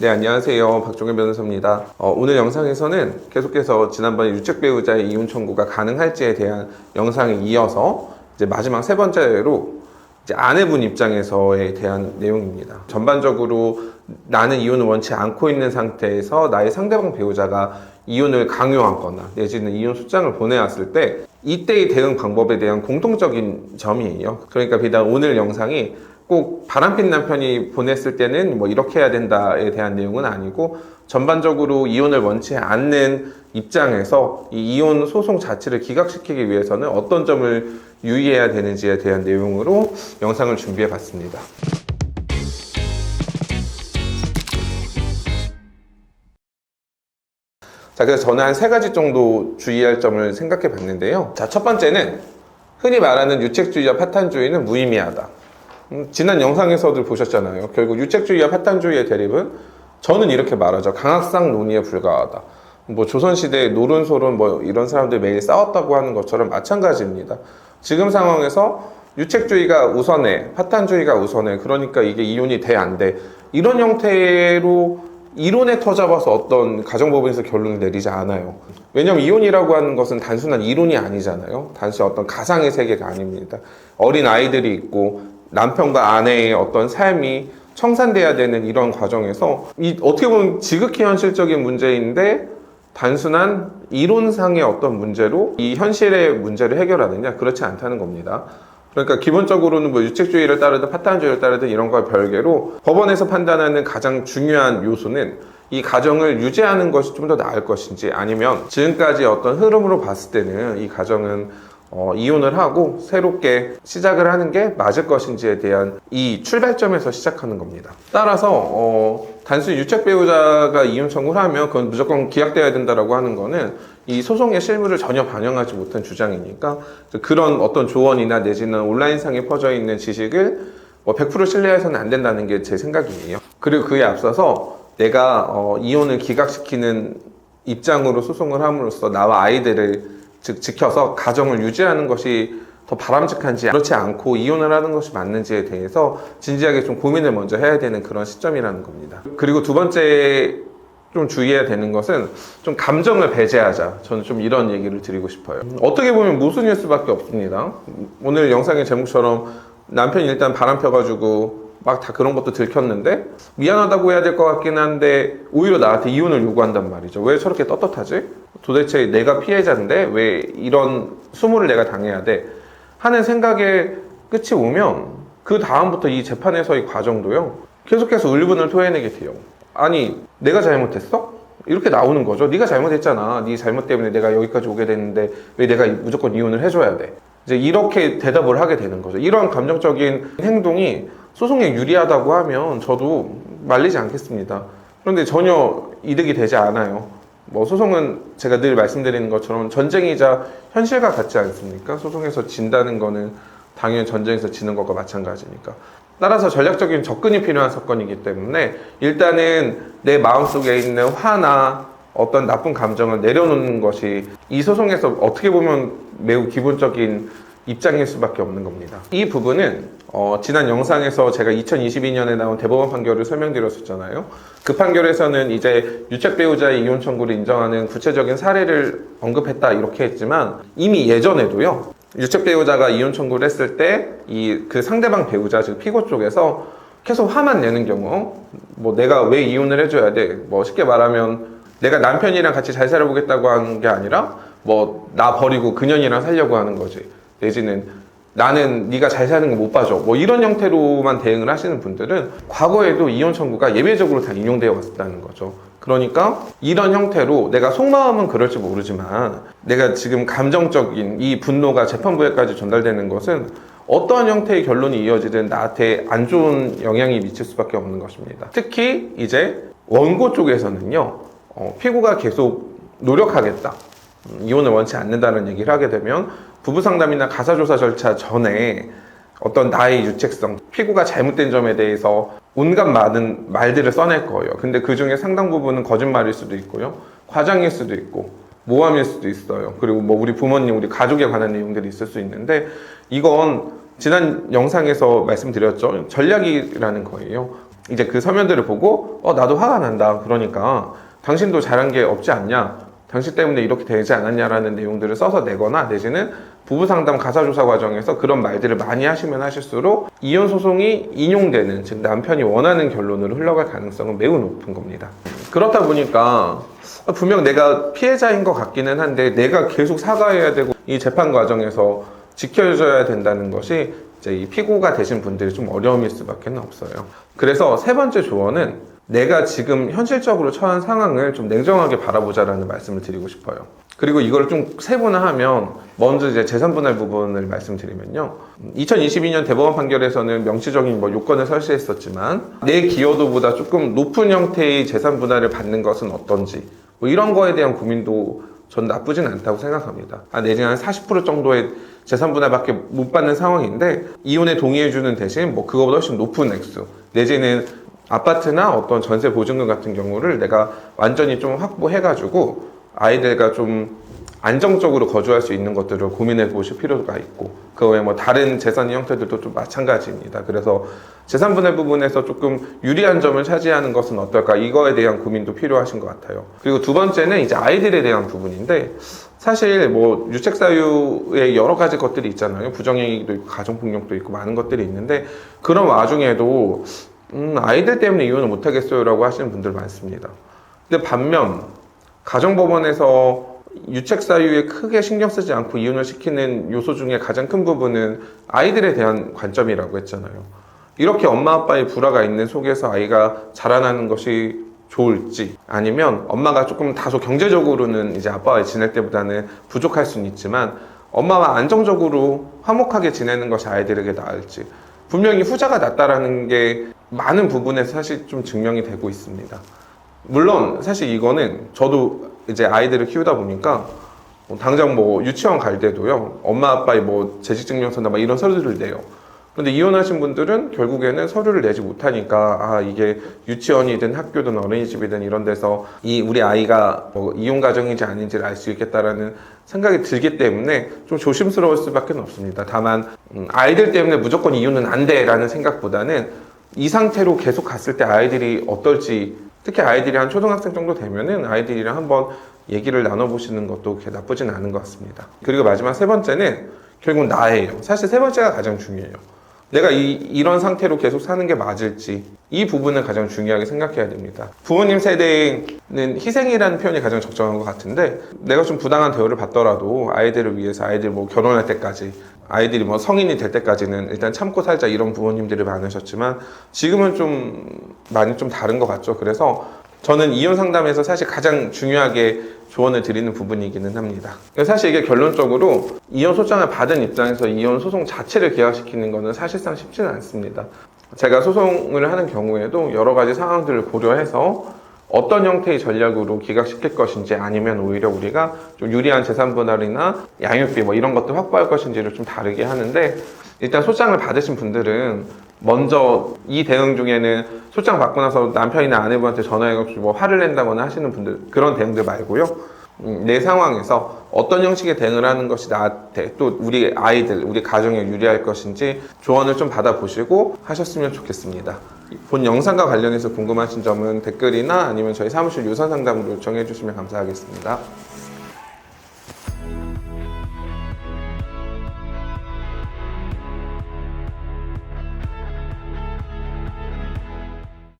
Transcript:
네, 안녕하세요. 박종현 변호사입니다. 오늘 영상에서는 계속해서 지난번에 유책 배우자의 이혼 청구가 가능할지에 대한 영상에 이어서 이제 마지막 세 번째로 이제 아내분 입장에서에 대한 내용입니다. 전반적으로 나는 이혼을 원치 않고 있는 상태에서 나의 상대방 배우자가 이혼을 강요하거나 내지는 이혼 소장을 보내왔을 때 이때의 대응 방법에 대한 공통적인 점이에요. 그러니까 비단 오늘 영상이 꼭 바람핀 남편이 보냈을 때는 뭐 이렇게 해야 된다에 대한 내용은 아니고 전반적으로 이혼을 원치 않는 입장에서 이 이혼 소송 자체를 기각시키기 위해서는 어떤 점을 유의해야 되는지에 대한 내용으로 영상을 준비해 봤습니다. 자, 그래서 저는 한 세 가지 정도 주의할 점을 생각해 봤는데요. 자, 첫 번째는 흔히 말하는 유책주의와 파탄주의는 무의미하다. 지난 영상에서도 보셨잖아요. 결국 유책주의와 파탄주의의 대립은 저는 이렇게 말하죠. 강학상 논의에 불과하다. 뭐 조선시대 노론소론 뭐 이런 사람들 매일 싸웠다고 하는 것처럼 마찬가지입니다. 지금 상황에서 유책주의가 우선해, 파탄주의가 우선해. 그러니까 이게 이혼이 돼, 안 돼. 이런 형태로 이론에 터잡아서 어떤 가정법원에서 결론을 내리지 않아요. 왜냐면 이혼이라고 하는 것은 단순한 이론이 아니잖아요. 단순히 어떤 가상의 세계가 아닙니다. 어린 아이들이 있고 남편과 아내의 어떤 삶이 청산돼야 되는 이런 과정에서 어떻게 보면 지극히 현실적인 문제인데 단순한 이론상의 어떤 문제로 이 현실의 문제를 해결하느냐? 그렇지 않다는 겁니다. 그러니까 기본적으로는 뭐 유책주의를 따르든 파탄주의를 따르든 이런 거와 별개로 법원에서 판단하는 가장 중요한 요소는 이 가정을 유지하는 것이 좀 더 나을 것인지 아니면 지금까지 어떤 흐름으로 봤을 때는 이 가정은 이혼을 하고 새롭게 시작을 하는 게 맞을 것인지에 대한 이 출발점에서 시작하는 겁니다. 따라서 단순히 유책 배우자가 이혼 청구를 하면 그건 무조건 기각돼야 된다라고 하는 거는 이 소송의 실무를 전혀 반영하지 못한 주장이니까 그런 어떤 조언이나 내지는 온라인상에 퍼져 있는 지식을 100% 신뢰해서는 안 된다는 게 제 생각이에요. 그리고 그에 앞서서 내가 이혼을 기각시키는 입장으로 소송을 함으로써 나와 아이들을 지켜서 가정을 유지하는 것이 더 바람직한지 그렇지 않고 이혼을 하는 것이 맞는지에 대해서 진지하게 좀 고민을 먼저 해야 되는 그런 시점이라는 겁니다. 그리고 두 번째 좀 주의해야 되는 것은 좀 감정을 배제하자. 저는 좀 이런 얘기를 드리고 싶어요. 어떻게 보면 모순일 수밖에 없습니다. 오늘 영상의 제목처럼 남편이 일단 바람 펴가지고 막 다 그런 것도 들켰는데 미안하다고 해야 될 것 같긴 한데 오히려 나한테 이혼을 요구한단 말이죠. 왜 저렇게 떳떳하지? 도대체 내가 피해자인데 왜 이런 수모를 내가 당해야 돼? 하는 생각에 끝이 오면 그 다음부터 이 재판에서의 과정도요 계속해서 의문을 토해내게 돼요. 아니 내가 잘못했어? 이렇게 나오는 거죠. 네가 잘못했잖아. 네 잘못 때문에 내가 여기까지 오게 됐는데 왜 내가 무조건 이혼을 해줘야 돼? 이제 이렇게 대답을 하게 되는 거죠. 이러한 감정적인 행동이 소송에 유리하다고 하면 저도 말리지 않겠습니다. 그런데 전혀 이득이 되지 않아요. 뭐 소송은 제가 늘 말씀드리는 것처럼 전쟁이자 현실과 같지 않습니까? 소송에서 진다는 거는 당연히 전쟁에서 지는 것과 마찬가지니까. 따라서 전략적인 접근이 필요한 사건이기 때문에 일단은 내 마음속에 있는 화나 어떤 나쁜 감정을 내려놓는 것이 이 소송에서 어떻게 보면 매우 기본적인 입장일 수밖에 없는 겁니다. 이 부분은 지난 영상에서 제가 2022년에 나온 대법원 판결을 설명드렸었잖아요. 그 판결에서는 이제 유책 배우자의 이혼 청구를 인정하는 구체적인 사례를 언급했다 이렇게 했지만 이미 예전에도요. 유책 배우자가 이혼 청구를 했을 때 그 상대방 배우자 즉 피고 쪽에서 계속 화만 내는 경우 뭐 내가 왜 이혼을 해줘야 돼? 뭐 쉽게 말하면 내가 남편이랑 같이 잘 살아보겠다고 하는 게 아니라 뭐 나 버리고 그년이랑 살려고 하는 거지. 내지는 나는 네가 잘 사는 거 못 봐줘. 뭐 이런 형태로만 대응을 하시는 분들은 과거에도 이혼 청구가 예외적으로 다 인용되어 왔다는 거죠. 그러니까 이런 형태로 내가 속마음은 그럴지 모르지만 내가 지금 감정적인 이 분노가 재판부에까지 전달되는 것은 어떠한 형태의 결론이 이어지든 나한테 안 좋은 영향이 미칠 수밖에 없는 것입니다. 특히 이제 원고 쪽에서는요. 피고가 계속 노력하겠다. 이혼을 원치 않는다는 얘기를 하게 되면 부부상담이나 가사조사 절차 전에 어떤 나의 유책성, 피고가 잘못된 점에 대해서 온갖 많은 말들을 써낼 거예요. 근데 그 중에 상당 부분은 거짓말일 수도 있고요. 과장일 수도 있고 모함일 수도 있어요. 그리고 뭐 우리 부모님, 우리 가족에 관한 내용들이 있을 수 있는데 이건 지난 영상에서 말씀드렸죠. 전략이라는 거예요. 이제 그 서면들을 보고 나도 화가 난다. 그러니까 당신도 잘한 게 없지 않냐? 당신 때문에 이렇게 되지 않았냐라는 내용들을 써서 내거나 내지는 부부상담 가사조사 과정에서 그런 말들을 많이 하시면 하실수록 이혼 소송이 인용되는, 즉 남편이 원하는 결론으로 흘러갈 가능성은 매우 높은 겁니다. 그렇다 보니까 분명 내가 피해자인 것 같기는 한데 내가 계속 사과해야 되고 이 재판 과정에서 지켜줘야 된다는 것이 이제 이 피고가 되신 분들이 좀 어려움일 수밖에 없어요. 그래서 세 번째 조언은 내가 지금 현실적으로 처한 상황을 좀 냉정하게 바라보자라는 말씀을 드리고 싶어요. 그리고 이걸 좀 세분화하면 먼저 이제 재산분할 부분을 말씀드리면요. 2022년 대법원 판결에서는 명시적인 요건을 설치했었지만 내 기여도보다 조금 높은 형태의 재산분할을 받는 것은 어떤지 이런 거에 대한 고민도 전 나쁘진 않다고 생각합니다. 내지는 한 40% 정도의 재산분할밖에 못 받는 상황인데 이혼에 동의해주는 대신 그거보다 훨씬 높은 액수 내지는 아파트나 어떤 전세 보증금 같은 경우를 내가 완전히 좀 확보해가지고 아이들과 좀 안정적으로 거주할 수 있는 것들을 고민해 보실 필요가 있고 그 외에 다른 재산 형태들도 좀 마찬가지입니다. 그래서 재산분할 부분에서 조금 유리한 점을 차지하는 것은 어떨까 이거에 대한 고민도 필요하신 것 같아요. 그리고 두 번째는 이제 아이들에 대한 부분인데 사실 유책 사유에 여러 가지 것들이 있잖아요. 부정행위도 있고 가정폭력도 있고 많은 것들이 있는데 그런 와중에도 아이들 때문에 이혼을 못하겠어요 라고 하시는 분들 많습니다. 근데 반면 가정법원에서 유책 사유에 크게 신경 쓰지 않고 이혼을 시키는 요소 중에 가장 큰 부분은 아이들에 대한 관점이라고 했잖아요. 이렇게 엄마 아빠의 불화가 있는 속에서 아이가 자라나는 것이 좋을지 아니면 엄마가 조금 다소 경제적으로는 이제 아빠와 지낼 때보다는 부족할 수는 있지만 엄마와 안정적으로 화목하게 지내는 것이 아이들에게 나을지 분명히 후자가 낫다라는 게 많은 부분에서 사실 좀 증명이 되고 있습니다. 물론 사실 이거는 저도 이제 아이들을 키우다 보니까 당장 유치원 갈 때도요 엄마 아빠의 재직증명서나 이런 서류들을 내요. 그런데 이혼하신 분들은 결국에는 서류를 내지 못하니까 이게 유치원이든 학교든 어린이집이든 이런 데서 우리 아이가 이혼 가정인지 아닌지를 알 수 있겠다라는 생각이 들기 때문에 좀 조심스러울 수밖에 없습니다. 다만 아이들 때문에 무조건 이혼은 안 돼라는 생각보다는 이 상태로 계속 갔을 때 아이들이 어떨지 특히 아이들이 한 초등학생 정도 되면은 아이들이랑 한번 얘기를 나눠보시는 것도 그렇게 나쁘진 않은 것 같습니다. 그리고 마지막 세 번째는 결국 나예요. 사실 세 번째가 가장 중요해요. 내가 이런 상태로 계속 사는 게 맞을지 이 부분을 가장 중요하게 생각해야 됩니다. 부모님 세대는 희생이라는 표현이 가장 적정한 것 같은데 내가 좀 부당한 대우를 받더라도 아이들을 위해서 아이들 결혼할 때까지 아이들이 성인이 될 때까지는 일단 참고 살자 이런 부모님들이 많으셨지만 지금은 좀 많이 좀 다른 것 같죠. 그래서 저는 이혼 상담에서 사실 가장 중요하게 조언을 드리는 부분이기는 합니다. 사실 이게 결론적으로 이혼 소장을 받은 입장에서 이혼 소송 자체를 기각시키는 것은 사실상 쉽지는 않습니다. 제가 소송을 하는 경우에도 여러 가지 상황들을 고려해서 어떤 형태의 전략으로 기각시킬 것인지 아니면 오히려 우리가 좀 유리한 재산분할이나 양육비 이런 것들 확보할 것인지를 좀 다르게 하는데 일단 소장을 받으신 분들은 먼저 이 대응 중에는 소장 받고 나서 남편이나 아내분한테 전화해가지고 화를 낸다거나 하시는 분들 그런 대응들 말고요. 내 상황에서 어떤 형식의 대응을 하는 것이 나한테 또 우리 아이들, 우리 가정에 유리할 것인지 조언을 좀 받아보시고 하셨으면 좋겠습니다. 본 영상과 관련해서 궁금하신 점은 댓글이나 아니면 저희 사무실 유선 상담으로 요청해 주시면 감사하겠습니다.